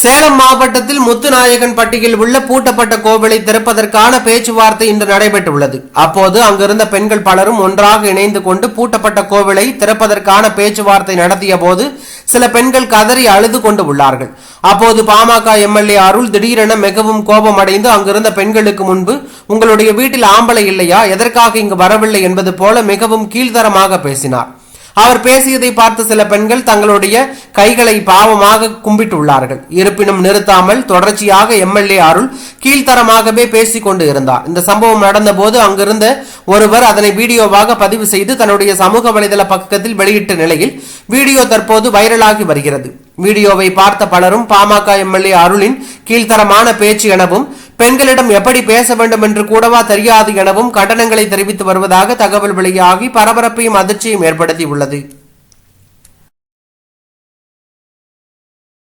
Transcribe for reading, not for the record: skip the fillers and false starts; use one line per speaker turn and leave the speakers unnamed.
சேலம் மாவட்டத்தில் முத்துநாயகன் பட்டியில் உள்ள பூட்டப்பட்ட கோவிலை திறப்பதற்கான பேச்சுவார்த்தை இன்று நடைபெற்றுள்ளது. அப்போது அங்கிருந்த பெண்கள் பலரும் ஒன்றாக இணைந்து கொண்டு பூட்டப்பட்ட கோவிலை திறப்பதற்கான பேச்சுவார்த்தை நடத்திய போது சில பெண்கள் கதறி அழுது கொண்டு உள்ளார்கள். அப்போது பாமக எம்எல்ஏ அருள் திடீரென மிகவும் கோபமடைந்து அங்கிருந்த பெண்களுக்கு முன்பு, உங்களுடைய வீட்டில் ஆம்பளை இல்லையா, எதற்காக இங்கு வரவில்லை என்பது போல மிகவும் கீழ்த்தரமாக பேசினார். அவர் பேசியதை பார்த்து சில பெண்கள் தங்களுடைய கைகளை பாவமாக கும்பிட்டுள்ளார்கள். இருப்பினும் நிறுத்தாமல் தொடர்ச்சியாக எம்எல்ஏ அருள் கீழ்த்தரமாகவே பேசிக் கொண்டு இருந்தார். இந்த சம்பவம் நடந்த போது அங்கிருந்த ஒருவர் அதனை வீடியோவாக பதிவு செய்து தன்னுடைய சமூக வலைதள பக்கத்தில் வெளியிட்ட நிலையில் வீடியோ தற்போது வைரலாகி வருகிறது. வீடியோவை பார்த்த பலரும் பாமக எம்எல்ஏ அருளின் கீழ்த்தரமான பேச்சு எனவும், பெண்களிடம் எப்படி பேச வேண்டும் என்று கூடவா தெரியாது எனவும் கண்டனங்களை தெரிவித்து வருவதாக தகவல் வெளியாகி பரபரப்பையும் அதிர்ச்சியும் ஏற்படுத்தி உள்ளது.